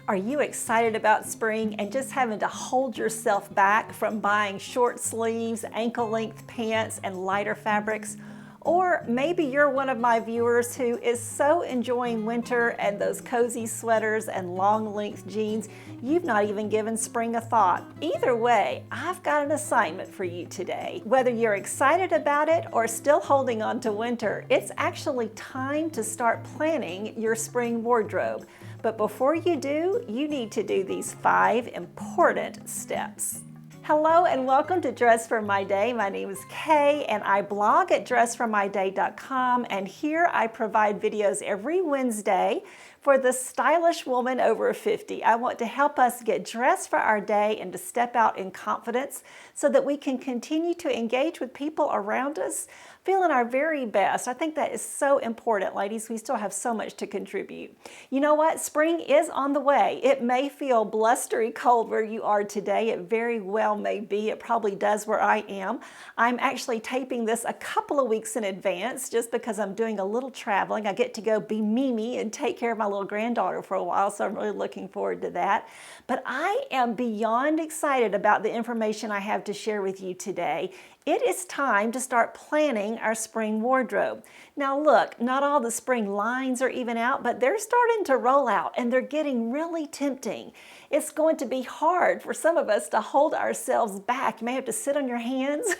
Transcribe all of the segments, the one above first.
Are you excited about spring and just having to hold yourself back from buying short sleeves, ankle-length pants, and lighter fabrics? Or maybe you're one of my viewers who is so enjoying winter and those cozy sweaters and long-length jeans, you've not even given spring a thought. Either way, I've got an assignment for you today. Whether you're excited about it or still holding on to winter, it's actually time to start planning your spring wardrobe. But before you do, you need to do these 5 important steps. Hello and welcome to Dress for My Day. My name is Kay and I blog at dressformyday.com, and here I provide videos every Wednesday for the stylish woman over 50. I want to help us get dressed for our day and to step out in confidence so that we can continue to engage with people around us feeling our very best. I think that is so important, ladies. We still have so much to contribute. You know what? Spring is on the way. It may feel blustery cold where you are today. It very well may be. It probably does where I am. I'm actually taping this a couple of weeks in advance just because I'm doing a little traveling. I get to go be Mimi and take care of my little granddaughter for a while, so I'm really looking forward to that. But I am beyond excited about the information I have to share with you today. It is time to start planning our spring wardrobe. Now look, not all the spring lines are even out, but they're starting to roll out and they're getting really tempting. It's going to be hard for some of us to hold ourselves back. You may have to sit on your hands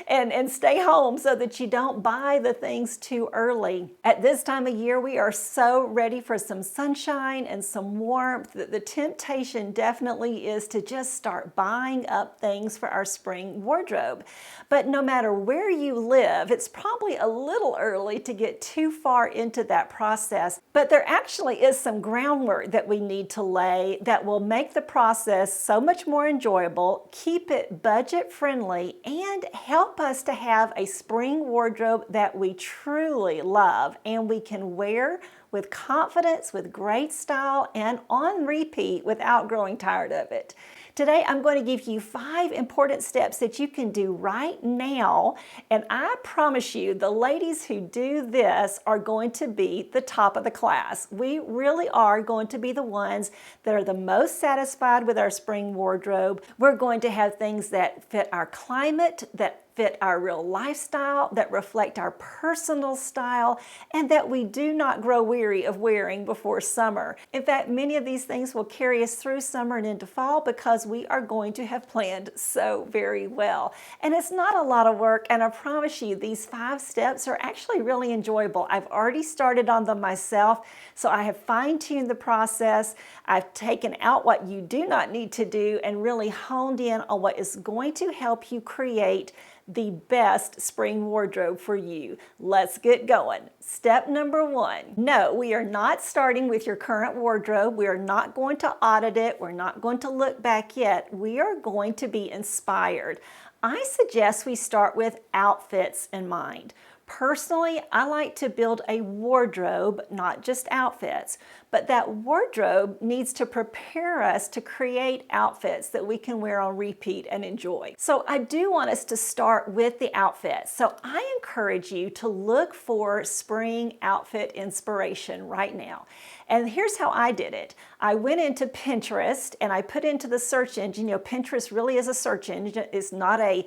and stay home so that you don't buy the things too early. At this time of year, we are so ready for some sunshine and some warmth that the temptation definitely is to just start buying up things for our spring wardrobe. But no matter where you live, it's probably a little early to get too far into that process. But there actually is some groundwork that we need to lay that will make the process so much more enjoyable, keep it budget friendly, and help us to have a spring wardrobe that we truly love and we can wear with confidence, with great style, and on repeat without growing tired of it. Today, I'm going to give you 5 important steps that you can do right now, and I promise you, the ladies who do this are going to be the top of the class. We really are going to be the ones that are the most satisfied with our spring wardrobe. We're going to have things that fit our climate, that fit our real lifestyle, that reflect our personal style, and that we do not grow weary of wearing before summer. In fact, many of these things will carry us through summer and into fall because we are going to have planned so very well. And it's not a lot of work, and I promise you, these 5 steps are actually really enjoyable. I've already started on them myself, so I have fine-tuned the process. I've taken out what you do not need to do and really honed in on what is going to help you create the best spring wardrobe for you. Let's get going. Step number 1. No, we are not starting with your current wardrobe. We are not going to audit it. We're not going to look back yet. We are going to be inspired. I suggest we start with outfits in mind. Personally, I like to build a wardrobe, not just outfits, but that wardrobe needs to prepare us to create outfits that we can wear on repeat and enjoy. So I do want us to start with the outfits. So I encourage you to look for spring outfit inspiration right now. And here's how I did it. I went into Pinterest and I put into the search engine. You know, Pinterest really is a search engine. It's not a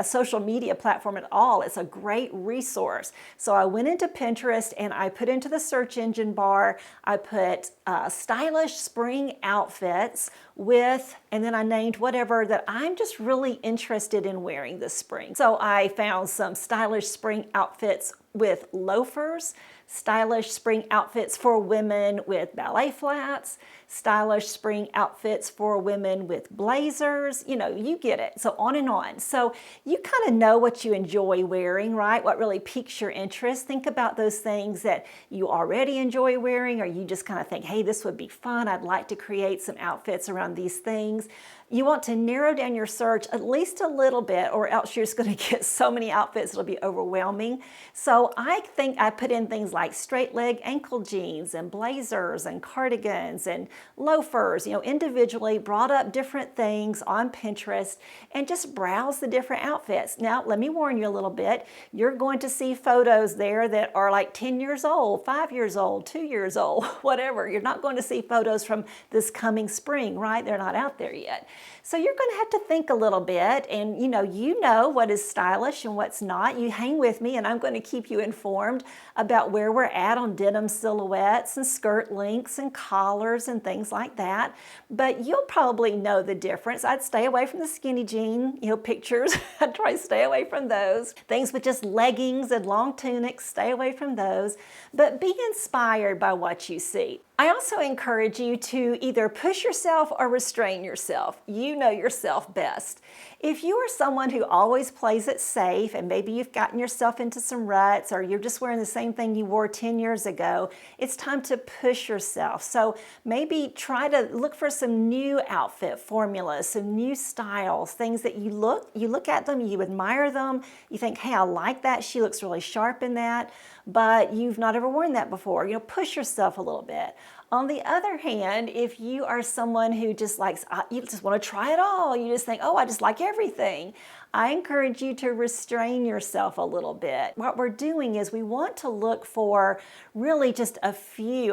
social media platform at all. It's a great resource. So I went into Pinterest and I put into the search engine bar, I put stylish spring outfits with, and then I named whatever that I'm just really interested in wearing this spring. So I found some stylish spring outfits with loafers, stylish spring outfits for women with ballet flats, stylish spring outfits for women with blazers, you know, you get it. So on and on. So you kind of know what you enjoy wearing, right? What really piques your interest. Think about those things that you already enjoy wearing, or you just kind of think, hey, this would be fun. I'd like to create some outfits around these things. You want to narrow down your search at least a little bit, or else you're just going to get so many outfits it'll be overwhelming. So So I think I put in things like straight leg ankle jeans and blazers and cardigans and loafers, individually brought up different things on Pinterest and just browse the different outfits. Now, let me warn you a little bit. You're going to see photos there that are like 10 years old, 5 years old, 2 years old, whatever. You're not going to see photos from this coming spring, right? They're not out there yet. So you're going to have to think a little bit, and you know what is stylish and what's not. You hang with me, and I'm going to keep you informed about where we're at on denim silhouettes and skirt lengths and collars and things like that. But you'll probably know the difference. I'd stay away from the skinny jean, pictures. I'd try to stay away from those. Things with just leggings and long tunics, stay away from those. But be inspired by what you see. I also encourage you to either push yourself or restrain yourself. You know yourself best. If you are someone who always plays it safe and maybe you've gotten yourself into some ruts or you're just wearing the same thing you wore 10 years ago, it's time to push yourself. So maybe try to look for some new outfit formulas, some new styles, things that you look at them, you admire them, you think, hey, I like that, she looks really sharp in that, but you've not ever worn that before. Push yourself a little bit. On the other hand, if you are someone who just likes, you just want to try it all, you just think, oh, I just like everything, I encourage you to restrain yourself a little bit. What we're doing is we want to look for really just a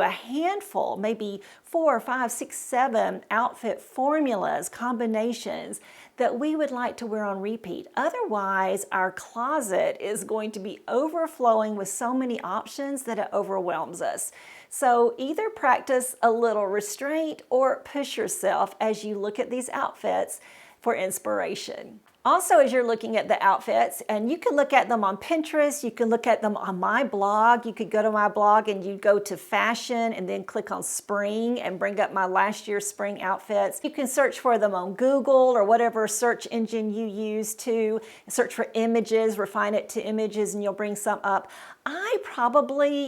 handful, maybe 4, 5, 6, 7 outfit formulas, combinations that we would like to wear on repeat. Otherwise, our closet is going to be overflowing with so many options that it overwhelms us. So either practice a little restraint or push yourself as you look at these outfits for inspiration. Also, as you're looking at the outfits, and you can look at them on Pinterest, you can look at them on my blog. You could go to my blog and you go to fashion and then click on spring and bring up my last year's spring outfits. You can search for them on Google or whatever search engine you use to search for images, refine it to images, and you'll bring some up.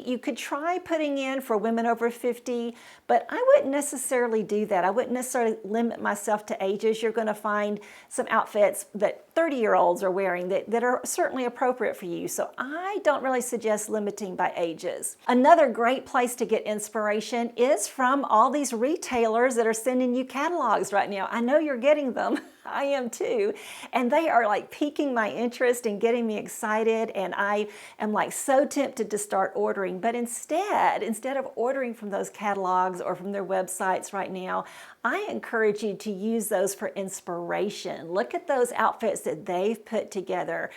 You could try putting in for women over 50, but I wouldn't necessarily do that. I wouldn't necessarily limit myself to ages. You're going to find some outfits that 30-year-olds are wearing that are certainly appropriate for you. So I don't really suggest limiting by ages. Another great place to get inspiration is from all these retailers that are sending you catalogs right now. I know you're getting them. I am too. And they are like piquing my interest and getting me excited. And I am like so tempted to start ordering. But instead of ordering from those catalogs or from their websites right now, I encourage you to use those for inspiration. Look at those outfits that they've put together.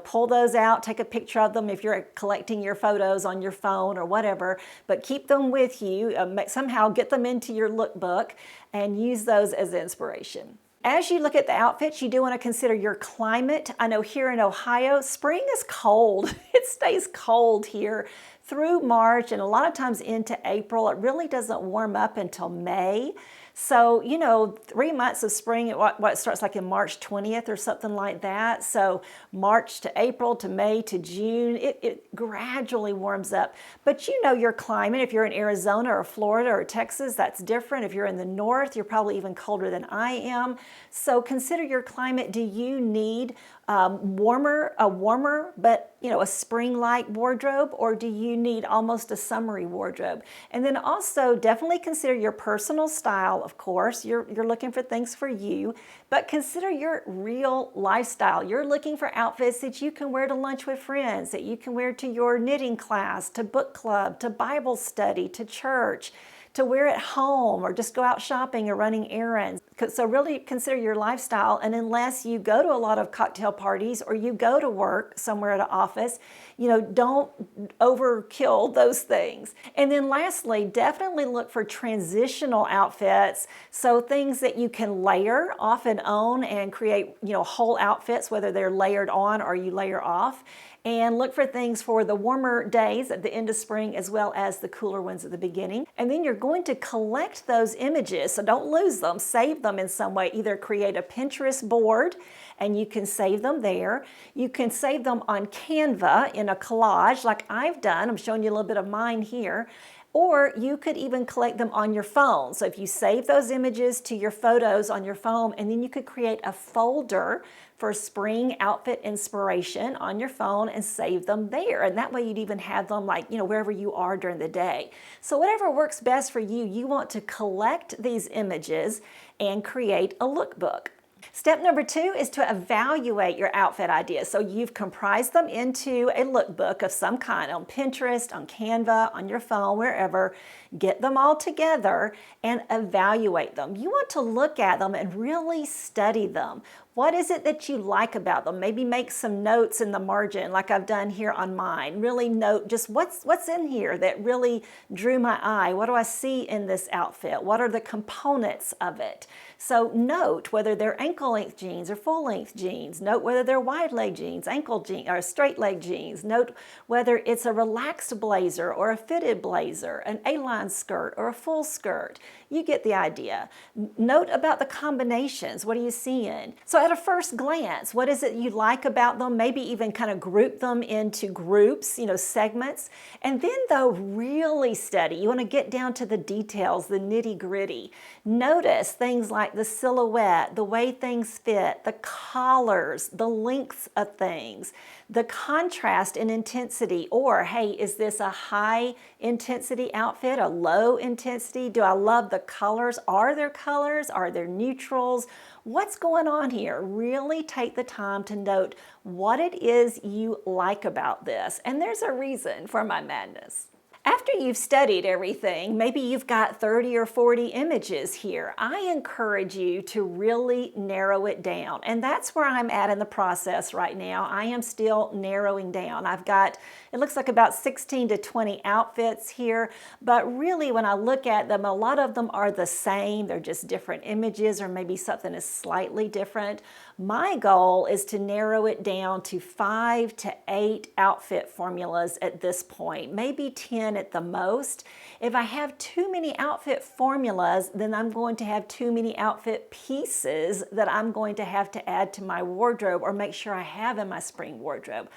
Pull those out, take a picture of them if you're collecting your photos on your phone or whatever, but keep them with you. Somehow get them into your lookbook and use those as inspiration. As you look at the outfits, you do want to consider your climate. I know here in Ohio, spring is cold. It stays cold here through March and a lot of times into April. It really doesn't warm up until May. So, 3 months of spring, what starts like in March 20th or something like that. So March to April to May to June, it gradually warms up. But your climate, if you're in Arizona or Florida or Texas, that's different. If you're in the north, you're probably even colder than I am. So consider your climate. Do you need a warmer, but a spring-like wardrobe, or do you need almost a summery wardrobe? And then also definitely consider your personal style, of course. You're looking for things for you, but consider your real lifestyle. You're looking for outfits that you can wear to lunch with friends, that you can wear to your knitting class, to book club, to Bible study, to church, to wear at home or just go out shopping or running errands. So really consider your lifestyle, and unless you go to a lot of cocktail parties or you go to work somewhere at an office, don't overkill those things. And then lastly, definitely look for transitional outfits, so things that you can layer off and on and create, whole outfits, whether they're layered on or you layer off. And look for things for the warmer days at the end of spring as well as the cooler ones at the beginning. And then you're going to collect those images, so don't lose them. Save them in some way. Either create a Pinterest board and you can save them there. You can save them on Canva in a collage like I've done. I'm showing you a little bit of mine here. Or you could even collect them on your phone. So if you save those images to your photos on your phone, and then you could create a folder for spring outfit inspiration on your phone and save them there. And that way you'd even have them like, wherever you are during the day. So whatever works best for you, you want to collect these images and create a lookbook. Step number 2 is to evaluate your outfit ideas. So you've comprised them into a lookbook of some kind on Pinterest, on Canva, on your phone, wherever. Get them all together and evaluate them. You want to look at them and really study them. What is it that you like about them? Maybe make some notes in the margin like I've done here on mine. Really note just what's in here that really drew my eye. What do I see in this outfit? What are the components of it? So note whether they're ankle length jeans or full length jeans. Note whether they're wide leg jeans, ankle jeans, or straight leg jeans. Note whether it's a relaxed blazer or a fitted blazer, an A-line skirt or a full skirt. You get the idea. Note about the combinations. What are you seeing? So at a first glance, what is it you like about them? Maybe even kind of group them into groups, segments. And then though, really study. You want to get down to the details, the nitty-gritty. Notice things like the silhouette, the way things fit, the collars, the lengths of things, the contrast and intensity, or hey, is this a high intensity outfit, a low intensity? Do I love the colors? Are there colors? Are there neutrals? What's going on here? Really take the time to note what it is you like about this. And there's a reason for my madness. After you've studied everything, maybe you've got 30 or 40 images here. I encourage you to really narrow it down. And that's where I'm at in the process right now. I am still narrowing down. I've got, it looks like about 16 to 20 outfits here, but really when I look at them, a lot of them are the same. They're just different images, or maybe something is slightly different. My goal is to narrow it down to 5 to 8 outfit formulas at this point, maybe 10 at the most. If I have too many outfit formulas, then I'm going to have too many outfit pieces that I'm going to have to add to my wardrobe or make sure I have in my spring wardrobe.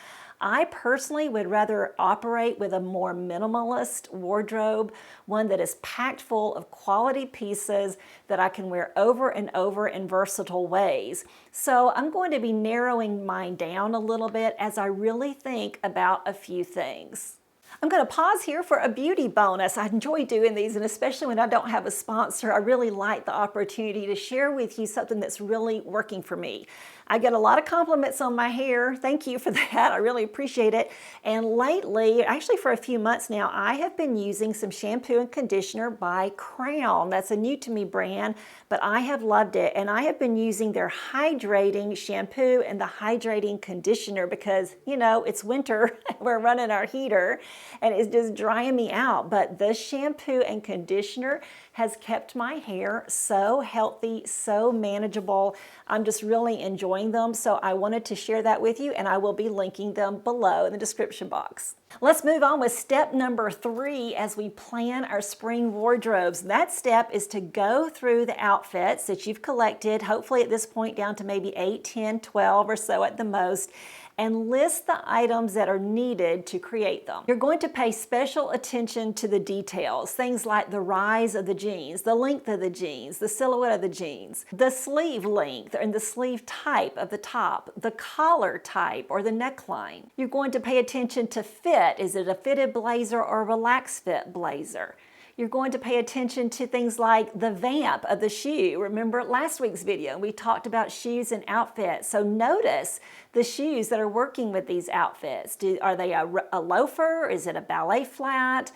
I personally would rather operate with a more minimalist wardrobe, one that is packed full of quality pieces that I can wear over and over in versatile ways. So I'm going to be narrowing mine down a little bit as I really think about a few things. I'm going to pause here for a beauty bonus. I enjoy doing these, and especially when I don't have a sponsor, I really like the opportunity to share with you something that's really working for me. I get a lot of compliments on my hair. Thank you for that. I really appreciate it. And lately, actually for a few months now, I have been using some shampoo and conditioner by Crown. That's a new to me brand, but I have loved it. And I have been using their hydrating shampoo and the hydrating conditioner because, it's winter. We're running our heater and it's just drying me out. But the shampoo and conditioner has kept my hair so healthy, so manageable. I'm just really enjoying them. So I wanted to share that with you, and I will be linking them below in the description box. Let's move on with step number 3 as we plan our spring wardrobes. That step is to go through the outfits that you've collected, hopefully at this point down to maybe 8, 10, 12 or so at the most, and list the items that are needed to create them. You're going to pay special attention to the details, things like the rise of the jeans, the length of the jeans, the silhouette of the jeans, the sleeve length and the sleeve type of the top, the collar type or the neckline. You're going to pay attention to fit. Is it a fitted blazer or a relaxed fit blazer? You're going to pay attention to things like the vamp of the shoe. Remember last week's video, we talked about shoes and outfits. So notice the shoes that are working with these outfits. Are they a loafer? Is it a ballet flat?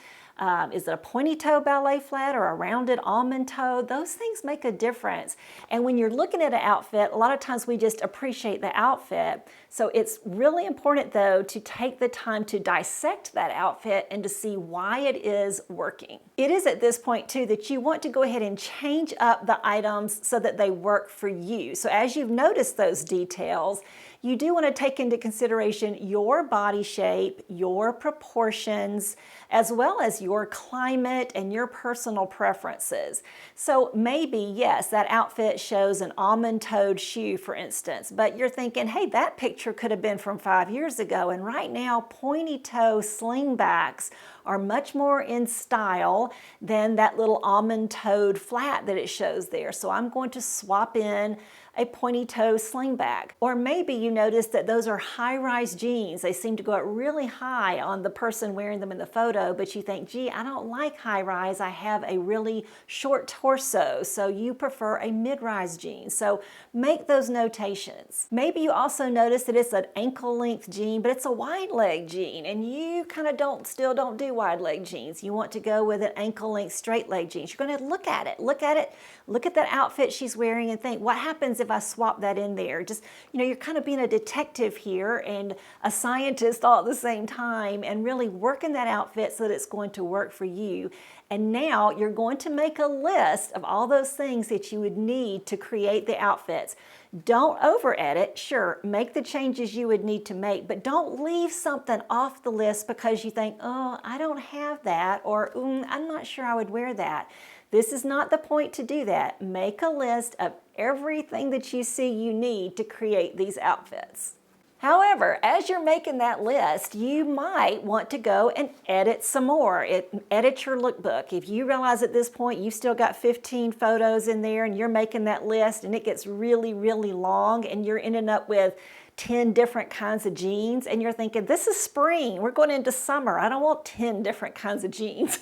Is it a pointy toe ballet flat or a rounded almond toe? Those things make a difference. And when you're looking at an outfit, a lot of times we just appreciate the outfit. So it's really important though to take the time to dissect that outfit and to see why it is working. It is at this point too that you want to go ahead and change up the items so that they work for you. So as you've noticed those details, you do want to take into consideration your body shape, your proportions, as well as your climate and your personal preferences. So maybe, yes, that outfit shows an almond-toed shoe, for instance, but you're thinking, hey, that picture could have been from 5 years ago, and right now, pointy-toe slingbacks are much more in style than that little almond-toed flat that it shows there. So I'm going to swap in a pointy toe slingback. Or maybe you notice that those are high-rise jeans. They seem to go up really high on the person wearing them in the photo, but you think, gee, I don't like high-rise. I have a really short torso, so you prefer a mid-rise jean. So make those notations. Maybe you also notice that it's an ankle-length jean, but it's a wide-leg jean, and you kind of still don't do wide-leg jeans. You want to go with an ankle-length straight-leg jeans. You're going to look at it, look at that outfit she's wearing and think, what happens if I swap that in there? Just, you're kind of being a detective here and a scientist all at the same time, and really working that outfit so that it's going to work for you. And now you're going to make a list of all those things that you would need to create the outfits. Don't over edit. Sure, make the changes you would need to make, but don't leave something off the list because you think, oh, I don't have that, or I'm not sure I would wear that. This is not the point to do that. Make a list of everything that you see you need to create these outfits. However, as you're making that list, you might want to go and edit some more. Edit your lookbook. If you realize at this point you've still got 15 photos in there and you're making that list and it gets really, really long and you're ending up with 10 different kinds of jeans and you're thinking, this is spring, we're going into summer, I don't want 10 different kinds of jeans.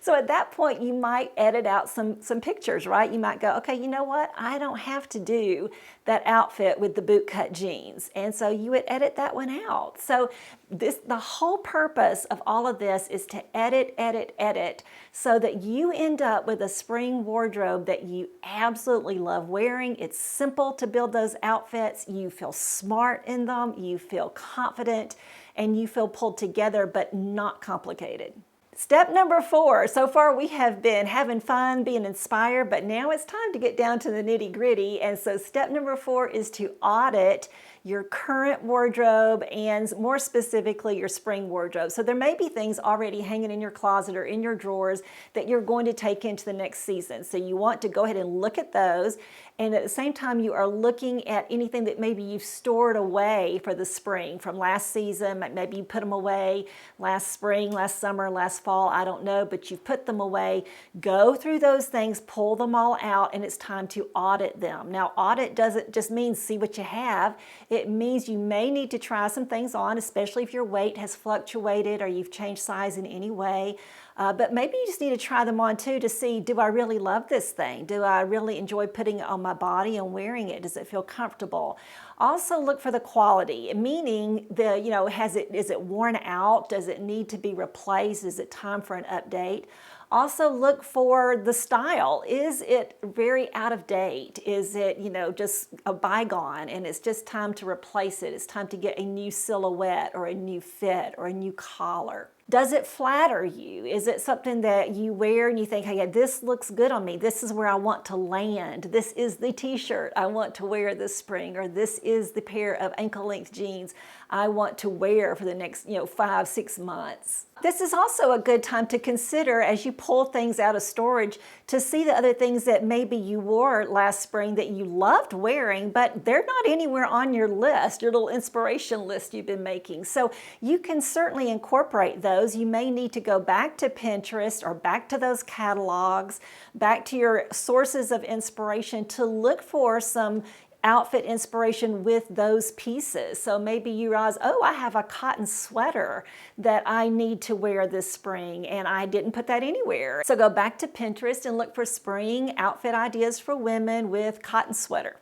So at that point you might edit out some pictures, right? You might go, okay, you know what, I don't have to do that outfit with the bootcut jeans, and so you would edit that one out. So the whole purpose of all of this is to edit so that you end up with a spring wardrobe that you absolutely love wearing. It's simple to build those outfits. You feel smart in them, you feel confident, and you feel pulled together, but not complicated. Step number 4. So far we have been having fun, being inspired, but now it's time to get down to the nitty-gritty. And so step number 4 is to audit your current wardrobe and more specifically your spring wardrobe. So there may be things already hanging in your closet or in your drawers that you're going to take into the next season. So you want to go ahead and look at those, and at the same time you are looking at anything that maybe you've stored away for the spring from last season. Maybe you put them away last spring, last summer, last fall, I don't know, but you've put them away. Go through those things, pull them all out, and it's time to audit them. Now, audit doesn't just mean see what you have. It means you may need to try some things on, especially if your weight has fluctuated or you've changed size in any way. But maybe you just need to try them on too to see, do I really love this thing? Do I really enjoy putting it on my body and wearing it? Does it feel comfortable? Also look for the quality, meaning is it worn out? Does it need to be replaced? Is it time for an update? Also look for the style. Is it very out of date? Is it, just a bygone and it's just time to replace it? It's time to get a new silhouette or a new fit or a new collar. Does it flatter you? Is it something that you wear and you think, hey, this looks good on me. This is where I want to land. This is the t-shirt I want to wear this spring, or this is the pair of ankle-length jeans I want to wear for the next 5-6 months. This is also a good time to consider as you pull things out of storage to see the other things that maybe you wore last spring that you loved wearing, but they're not anywhere on your list, your little inspiration list you've been making. So you can certainly incorporate those. You may need to go back to Pinterest or back to those catalogs, back to your sources of inspiration to look for some outfit inspiration with those pieces. So maybe you realize, oh, I have a cotton sweater that I need to wear this spring and I didn't put that anywhere. So go back to Pinterest and look for spring outfit ideas for women with cotton sweater.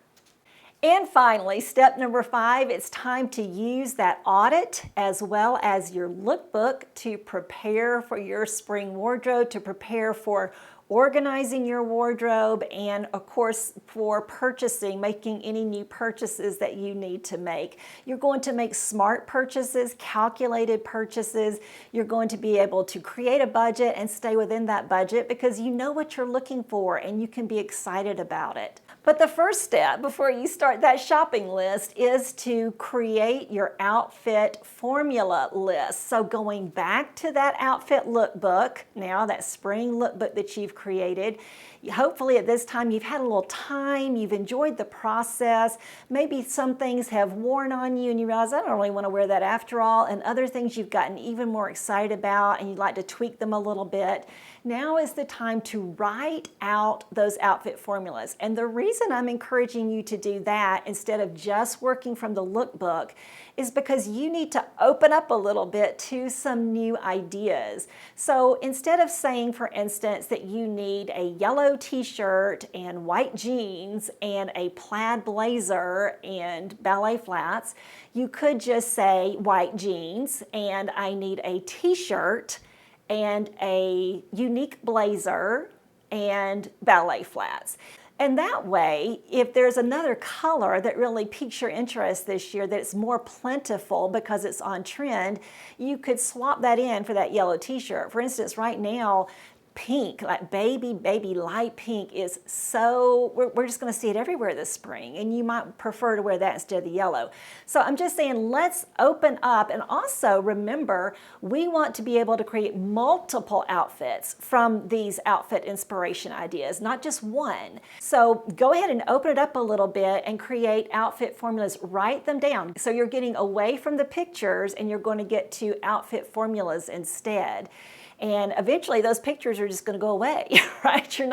And finally, step number 5, it's time to use that audit as well as your lookbook to prepare for your spring wardrobe, to prepare for organizing your wardrobe, and of course for purchasing, making any new purchases that you need to make. You're going to make smart purchases, calculated purchases. You're going to be able to create a budget and stay within that budget because you know what you're looking for and you can be excited about it. But the first step before you start that shopping list is to create your outfit formula list. So going back to that outfit lookbook, now that spring lookbook that you've created, Hopefully at this time you've had a little time, you've enjoyed the process. Maybe some things have worn on you and you realize, I don't really want to wear that after all, and other things you've gotten even more excited about and you'd like to tweak them a little bit. Now is the time to write out those outfit formulas. And the reason I'm encouraging you to do that instead of just working from the lookbook is because you need to open up a little bit to some new ideas. So instead of saying, for instance, that you need a yellow t-shirt and white jeans and a plaid blazer and ballet flats, you could just say white jeans and I need a t-shirt and a unique blazer and ballet flats. And that way, if there's another color that really piques your interest this year, that's more plentiful because it's on trend, you could swap that in for that yellow t-shirt. For instance, right now, pink, like baby light pink is so, we're just going to see it everywhere this spring, and you might prefer to wear that instead of the yellow. So I'm just saying, let's open up, and also remember, we want to be able to create multiple outfits from these outfit inspiration ideas, not just one. So go ahead and open it up a little bit and create outfit formulas, write them down. So you're getting away from the pictures and you're going to get to outfit formulas instead. And eventually those pictures are just going to go away, right? You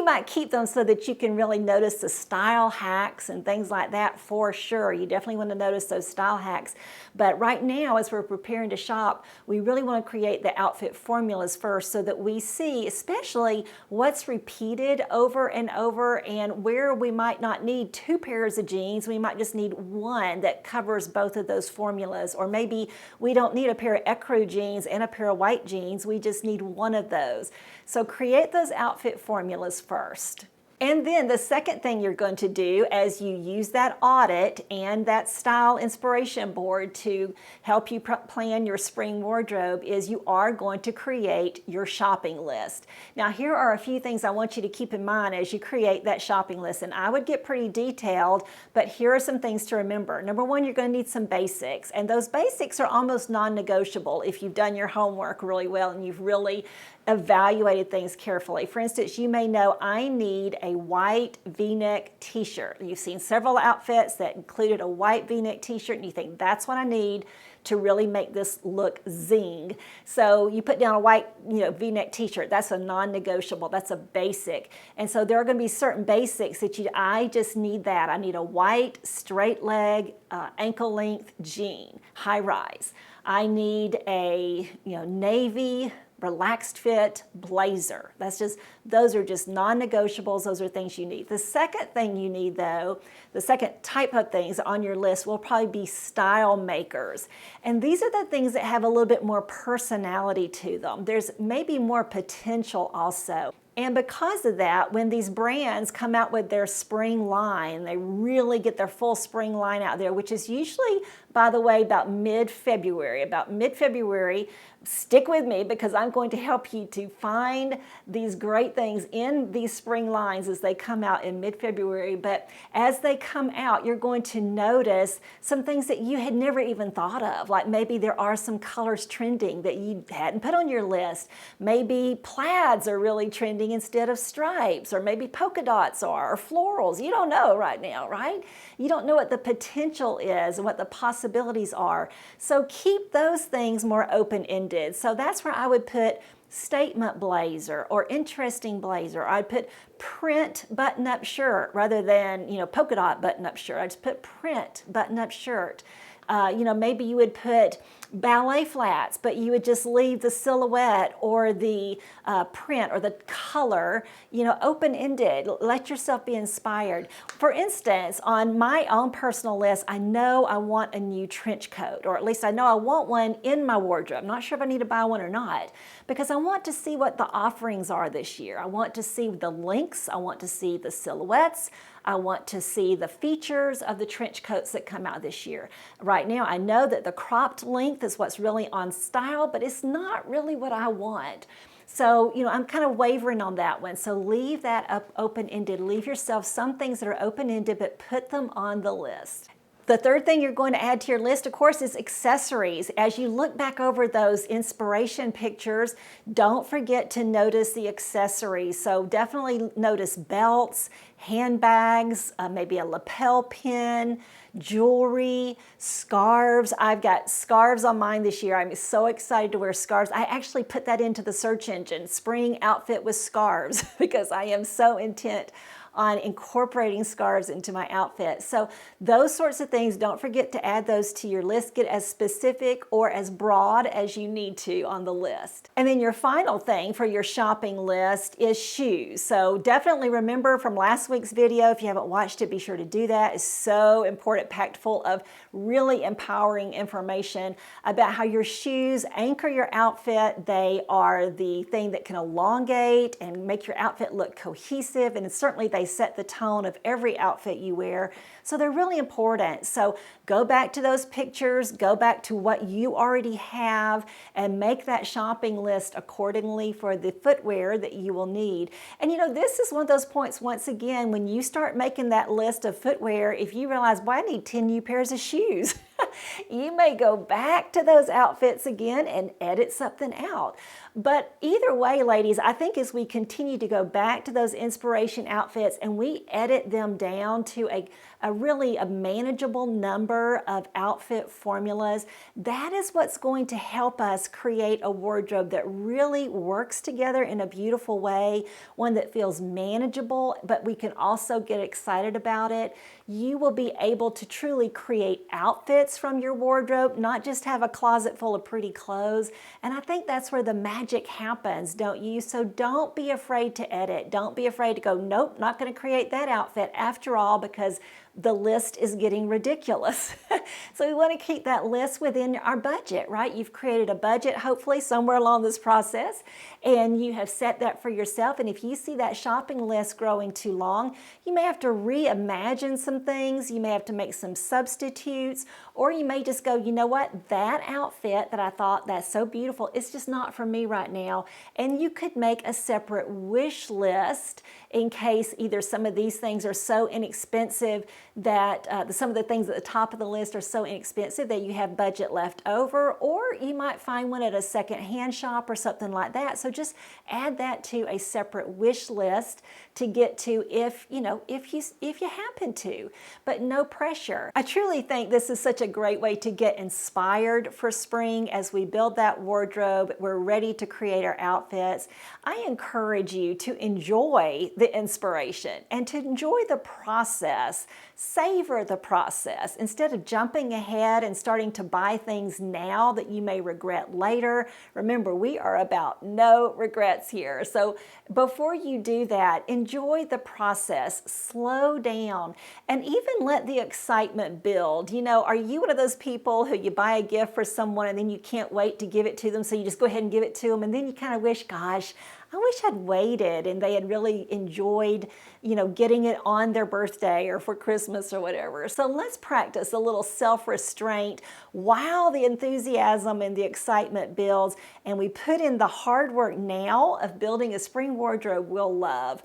might keep them so that you can really notice the style hacks and things like that for sure. You definitely want to notice those style hacks. But right now, as we're preparing to shop, we really want to create the outfit formulas first so that we see, especially what's repeated over and over and where we might not need 2 pairs of jeans. We might just need one that covers both of those formulas. Or maybe we don't need a pair of ecru jeans and a pair of white jeans. We just need one of those. So create those outfit formulas first. And then the second thing you're going to do as you use that audit and that style inspiration board to help you plan your spring wardrobe is you are going to create your shopping list. Now here are a few things I want you to keep in mind as you create that shopping list. And I would get pretty detailed, but here are some things to remember. Number one, you're going to need some basics. And those basics are almost non-negotiable if you've done your homework really well and you've really evaluated things carefully. For instance, you may know I need a white V-neck t-shirt. You've seen several outfits that included a white V-neck t-shirt and you think that's what I need to really make this look zing. So you put down a white V-neck t-shirt. That's a non-negotiable. That's a basic. And so there are going to be certain basics that I just need that. I need a white straight leg ankle length jean, high rise. I need a navy relaxed fit blazer. Those are just non-negotiables. Those are things you need. The second thing you need though, the second type of things on your list will probably be style makers. And these are the things that have a little bit more personality to them. There's maybe more potential also. And because of that, when these brands come out with their spring line, they really get their full spring line out there, which is usually, by the way, about mid-February. About mid-February, stick with me because I'm going to help you to find these great things in these spring lines as they come out in mid-February. But as they come out, you're going to notice some things that you had never even thought of. Like maybe there are some colors trending that you hadn't put on your list. Maybe plaids are really trending instead of stripes, or maybe polka dots are, or florals. You don't know right now, right? You don't know what the potential is and what the possibilities are. So keep those things more open-ended. So that's where I would put statement blazer or interesting blazer. I'd put print button-up shirt rather than polka dot button-up shirt. I'd just put print button-up shirt. Maybe you would put ballet flats, but you would just leave the silhouette or the print or the color, open-ended. Let yourself be inspired. For instance, on my own personal list, I know I want a new trench coat, or at least I know I want one in my wardrobe. I'm not sure if I need to buy one or not, because I want to see what the offerings are this year. I want to see the links. I want to see the silhouettes. I want to see the features of the trench coats that come out this year. Right now, I know that the cropped length is what's really on style, but it's not really what I want. So, I'm kind of wavering on that one. So leave that up open-ended. Leave yourself some things that are open-ended, but put them on the list. The third thing you're going to add to your list, of course, is accessories. As you look back over those inspiration pictures, don't forget to notice the accessories. So definitely notice belts, handbags, maybe a lapel pin, jewelry, scarves. I've got scarves on mine this year. I'm so excited to wear scarves. I actually put that into the search engine, spring outfit with scarves, because I am so intent on incorporating scarves into my outfit. So those sorts of things, don't forget to add those to your list. Get as specific or as broad as you need to on the list. And then your final thing for your shopping list is shoes. So definitely remember from last week's video, if you haven't watched it, be sure to do that. It's so important, packed full of really empowering information about how your shoes anchor your outfit. They are the thing that can elongate and make your outfit look cohesive, and certainly they set the tone of every outfit you wear. So they're really important. So go back to those pictures, go back to what you already have, and make that shopping list accordingly for the footwear that you will need. And you know, this is one of those points, once again, when you start making that list of footwear, if you realize, well, I need 10 new pairs of shoes, you may go back to those outfits again and edit something out. But either way, ladies, I think as we continue to go back to those inspiration outfits and we edit them down to a really manageable number of outfit formulas, that is what's going to help us create a wardrobe that really works together in a beautiful way, one that feels manageable, but we can also get excited about it. You will be able to truly create outfits from your wardrobe, not just have a closet full of pretty clothes. And I think that's where the magic happens, don't you? So don't be afraid to edit. Don't be afraid to go, nope, not going to create that outfit after all, because the list is getting ridiculous. So we want to keep that list within our budget, right? You've created a budget, hopefully, somewhere along this process, and you have set that for yourself. And if you see that shopping list growing too long, you may have to reimagine some things. You may have to make some substitutes, or you may just go, you know what? That outfit that I thought that's so beautiful, it's just not for me right now. And you could make a separate wish list in case either some of these things are so inexpensive that some of the things at the top of the list are so inexpensive that you have budget left over, or you might find one at a second-hand shop or something like that. So just add that to a separate wish list to get to if you happen to, but no pressure. I truly think this is such a great way to get inspired for spring as we build that wardrobe. We're ready to create our outfits. I encourage you to enjoy the inspiration and to enjoy the process. Savor the process instead of jumping ahead and starting to buy things now that you may regret later. Remember, we are about no regrets here. So before you do that, enjoy the process, slow down, and even let the excitement build. You know, are you one of those people who you buy a gift for someone and then you can't wait to give it to them, so you just go ahead and give it to them, and then you kind of wish, gosh, I wish I'd waited and they had really enjoyed, getting it on their birthday or for Christmas or whatever. So let's practice a little self-restraint while the enthusiasm and the excitement builds, and we put in the hard work now of building a spring wardrobe we'll love.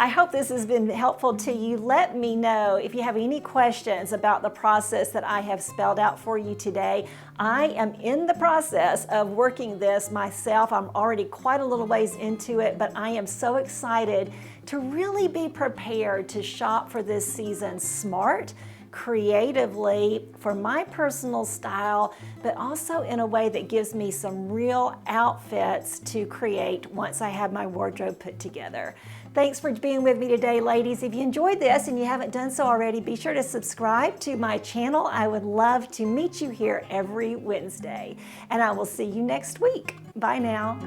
I hope this has been helpful to you. Let me know if you have any questions about the process that I have spelled out for you today. I am in the process of working this myself. I'm already quite a little ways into it, but I am so excited to really be prepared to shop for this season smart, creatively, for my personal style, but also in a way that gives me some real outfits to create once I have my wardrobe put together. Thanks for being with me today, ladies. If you enjoyed this and you haven't done so already, be sure to subscribe to my channel. I would love to meet you here every Wednesday. And I will see you next week. Bye now.